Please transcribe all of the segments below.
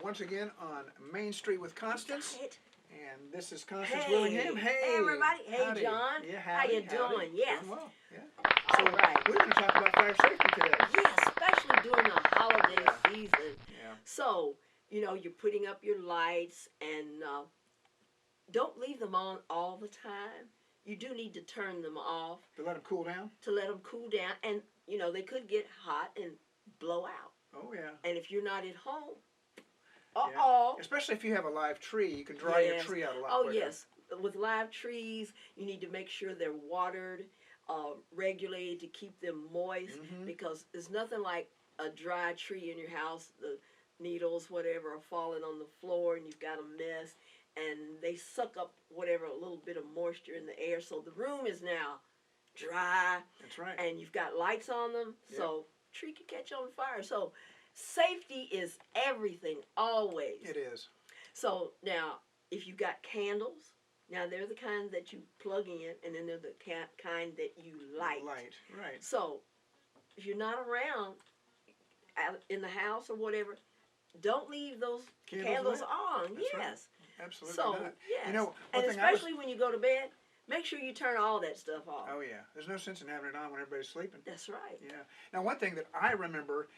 once again on Main Street with Constance. And this is Constance Hey. Willingham. Hey. Hey, everybody. Hey, Howdy. John. Yeah, How howdy, you doing? Yes. Doing well. Yeah. So All right. we're going to talk about fire safety today. Yeah, especially during the holiday season. Yeah. So, you're putting up your lights and don't leave them on all the time. You do need to turn them off. To let them cool down? To let them cool down. And, they could get hot and blow out. Oh, yeah. And if you're not at home, yeah. Especially if you have a live tree, you can dry your tree out a lot quicker. Yes. With live trees, you need to make sure they're watered, regulated to keep them moist, because there's nothing like a dry tree in your house. The needles, whatever, are falling on the floor and you've got a mess, and they suck up whatever, a little bit of moisture in the air, so the room is now dry. That's right. And you've got lights on them, so tree could catch on fire. So safety is everything, always. It is. So now, if you've got candles, now they're the kind that you plug in, and then they're the kind that you light. Right. So if you're not around out in the house or whatever, don't leave those candles on. That's yes. Right. Absolutely so, not. Yes. And especially when you go to bed, make sure you turn all that stuff off. Oh, yeah. There's no sense in having it on when everybody's sleeping. That's right. Yeah. Now, one thing that I remember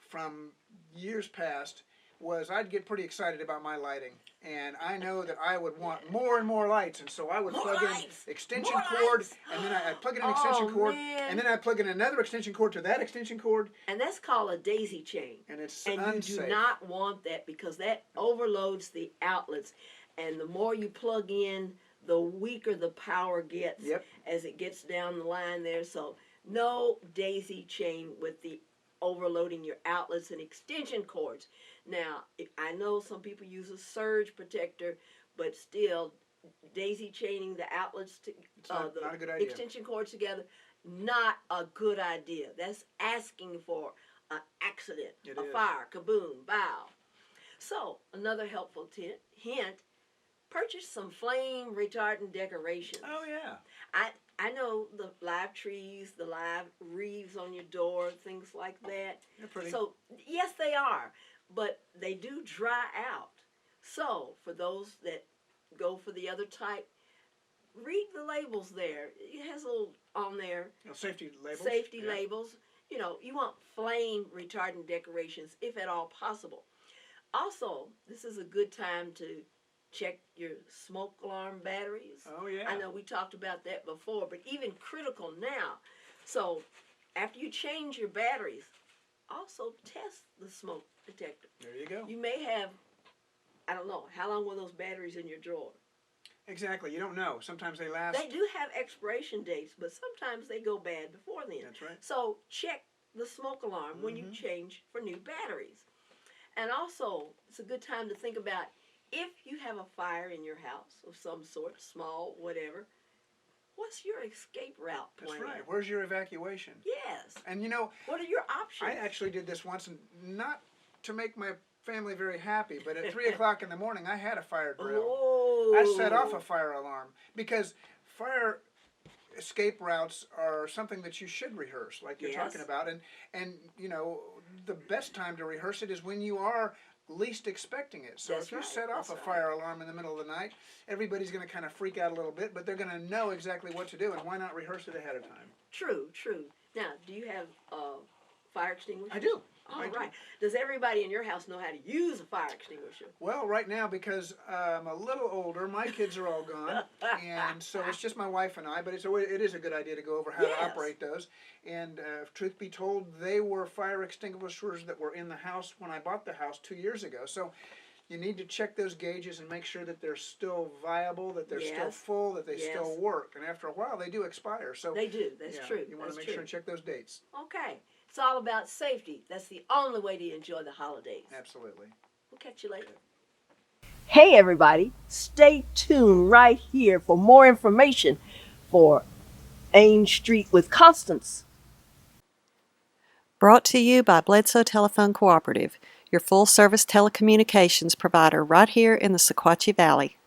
from years past was I'd get pretty excited about my lighting, and I know that I would want more and more lights, and so I would plug in extension cord, and then I'd plug in an extension cord, and then I'd plug in another extension cord to that extension cord. And that's called a daisy chain. And it's unsafe. You do not want that, because that overloads the outlets, and the more you plug in, the weaker the power gets as it gets down the line there. So no daisy chain with the overloading your outlets and extension cords. Now, I know some people use a surge protector, but still, daisy chaining the outlets to not a good idea. Extension cords together, not a good idea. That's asking for an accident, fire, kaboom, bow. So, another helpful hint, purchase some flame retardant decorations. Oh, yeah. I know the live trees, the live wreaths on your door, things like that. They're pretty. So, yes, they are, but they do dry out. So, for those that go for the other type, read the labels there. It has a little on there. Safety labels. Safety labels. You want flame retardant decorations if at all possible. Also, this is a good time to check your smoke alarm batteries. Oh, yeah. I know we talked about that before, but even critical now. So, after you change your batteries, also test the smoke detector. There you go. You may have, I don't know, how long were those batteries in your drawer? Exactly. You don't know. Sometimes they last. They do have expiration dates, but sometimes they go bad before then. That's right. So, check the smoke alarm when you change for new batteries. And also, it's a good time to think about, if you have a fire in your house of some sort, small, whatever, what's your escape route plan? That's right. Where's your evacuation? Yes. And what are your options? I actually did this once, and not to make my family very happy, but at 3 o'clock in the morning, I had a fire drill. Oh. I set off a fire alarm, because fire escape routes are something that you should rehearse, like you're talking about. And the best time to rehearse it is when you are least expecting it. So if you set off a fire alarm in the middle of the night, everybody's going to kind of freak out a little bit, but they're going to know exactly what to do, and why not rehearse it ahead of time? True. Now, do you have fire extinguishers? I do. All right. Does everybody in your house know how to use a fire extinguisher? Well, right now, because I'm a little older, my kids are all gone, and so it's just my wife and I, but it is a good idea to go over how to operate those. And truth be told, they were fire extinguishers that were in the house when I bought the house 2 years ago. So you need to check those gauges and make sure that they're still viable, that they're still full, that they still work. And after a while, they do expire. So they do. That's true. You want to make sure and check those dates. Okay. It's all about safety. That's the only way to enjoy the holidays. Absolutely. We'll catch you later. Hey, everybody. Stay tuned right here for more information for Main Street with Constance. Brought to you by Bledsoe Telephone Cooperative, your full-service telecommunications provider right here in the Sequatchie Valley.